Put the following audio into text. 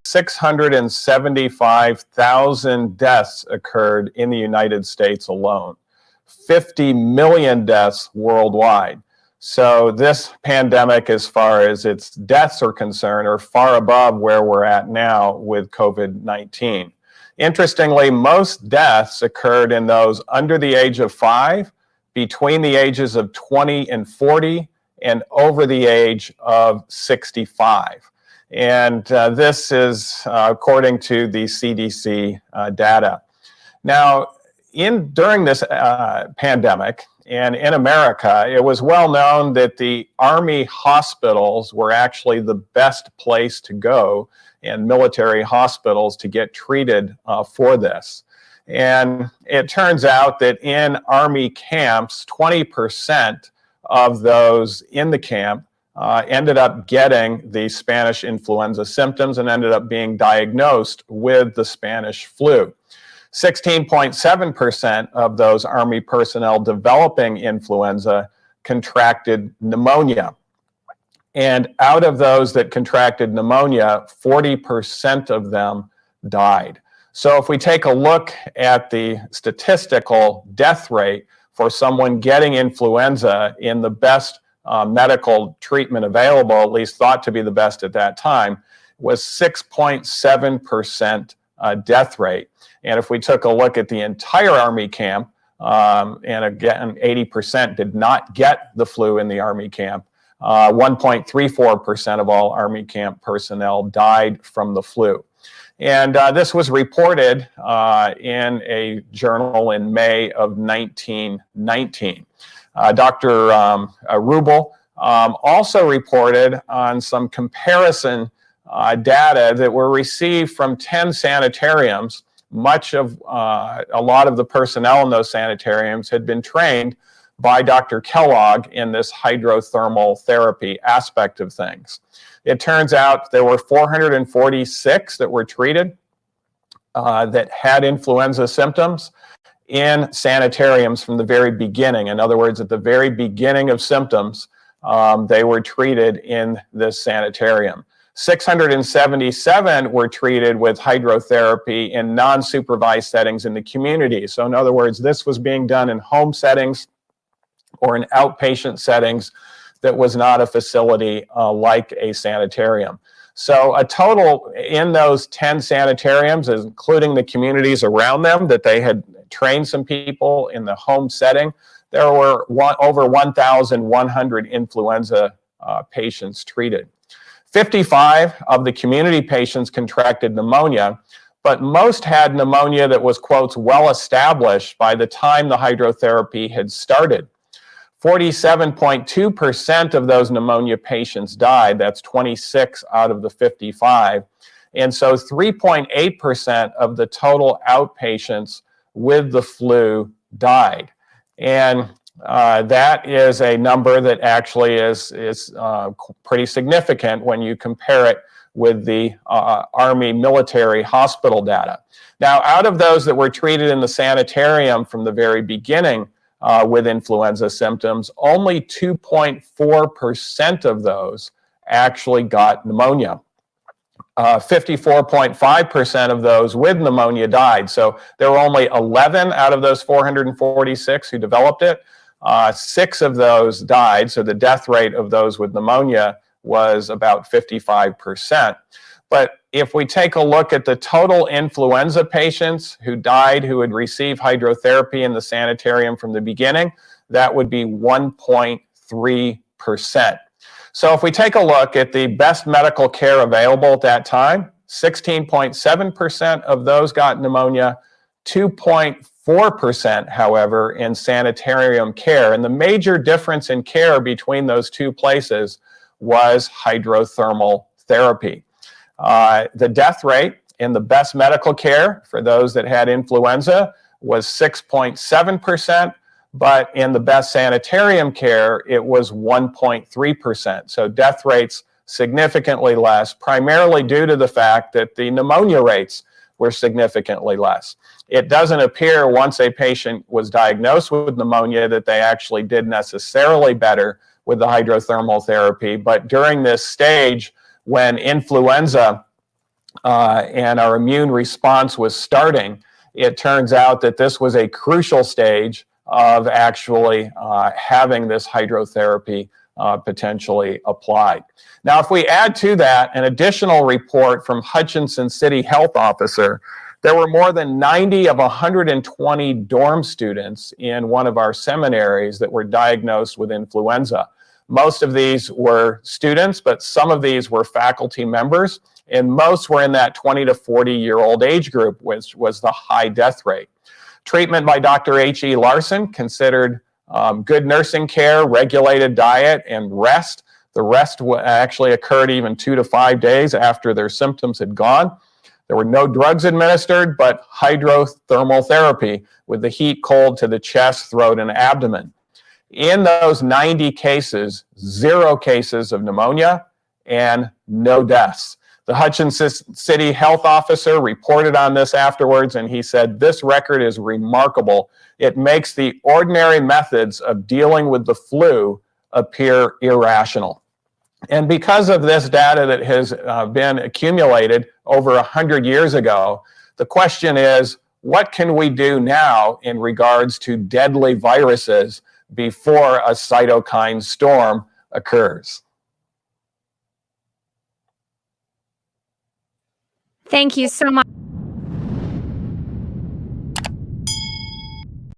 675,000 deaths occurred in the United States alone. 50 million deaths worldwide. So this pandemic, as far as its deaths are concerned, are far above where we're at now with COVID-19. Interestingly, most deaths occurred in those under the age of 5, between the ages of 20 and 40, and over the age of 65. And this is according to the CDC data. Now, during this pandemic, and in America, it was well known that the Army hospitals were actually the best place to go, and military hospitals, to get treated for this. And it turns out that in Army camps, 20% of those in the camp ended up getting the Spanish influenza symptoms and ended up being diagnosed with the Spanish flu. 16.7% of those Army personnel developing influenza contracted pneumonia. And out of those that contracted pneumonia, 40% of them died. So if we take a look at the statistical death rate for someone getting influenza in the best medical treatment available, at least thought to be the best at that time, was 6.7% death rate. And if we took a look at the entire Army camp, and again, 80% did not get the flu in the Army camp, 1.34% of all Army camp personnel died from the flu. And this was reported in a journal in May of 1919. Dr. Rubel also reported on some comparison data that were received from 10 sanitariums. A lot of the personnel in those sanitariums had been trained by Dr. Kellogg in this hydrothermal therapy aspect of things. It turns out there were 446 that were treated that had influenza symptoms in sanitariums from the very beginning. In other words, at the very beginning of symptoms, they were treated in this sanitarium. 677 were treated with hydrotherapy in non-supervised settings in the community. So in other words, this was being done in home settings or in outpatient settings that was not a facility like a sanitarium. So a total in those 10 sanitariums, including the communities around them that they had trained some people in the home setting, there were over 1,100 influenza patients treated. 55 of the community patients contracted pneumonia, but most had pneumonia that was, quotes, well established by the time the hydrotherapy had started. 47.2% of those pneumonia patients died. That's 26 out of the 55. And so 3.8% of the total outpatients with the flu died. And that is a number that actually is pretty significant when you compare it with the Army military hospital data. Now, out of those that were treated in the sanitarium from the very beginning with influenza symptoms, only 2.4% of those actually got pneumonia. 54.5% of those with pneumonia died. So there were only 11 out of those 446 who developed it. 6 of those died, so the death rate of those with pneumonia was about 55%. But if we take a look at the total influenza patients who died who had received hydrotherapy in the sanitarium from the beginning, that would be 1.3%. So if we take a look at the best medical care available at that time, 16.7% of those got pneumonia, 2.4%, however, in sanitarium care. And the major difference in care between those two places was hydrothermal therapy. The death rate in the best medical care for those that had influenza was 6.7%, but in the best sanitarium care, it was 1.3%. So death rates significantly less, primarily due to the fact that the pneumonia rates were significantly less. It doesn't appear once a patient was diagnosed with pneumonia that they actually did necessarily better with the hydrothermal therapy, but during this stage when influenza and our immune response was starting, it turns out that this was a crucial stage of actually having this hydrotherapy potentially applied. Now, if we add to that an additional report from Hutchinson City Health Officer, there were more than 90 of 120 dorm students in one of our seminaries that were diagnosed with influenza. Most of these were students, but some of these were faculty members, and most were in that 20 to 40-year-old age group, which was the high death rate. Treatment by Dr. H.E. Larson considered good nursing care, regulated diet, and rest. The rest actually occurred even 2 to 5 days after their symptoms had gone. There were no drugs administered, but hydrothermal therapy with the heat cold to the chest, throat, and abdomen. In those 90 cases, 0 cases of pneumonia and no deaths. The Hutchinson City Health Officer reported on this afterwards, and he said, "This record is remarkable. It makes the ordinary methods of dealing with the flu appear irrational." And because of this data that has been accumulated over 100 years ago, the question is, what can we do now in regards to deadly viruses before a cytokine storm occurs? Thank you so much.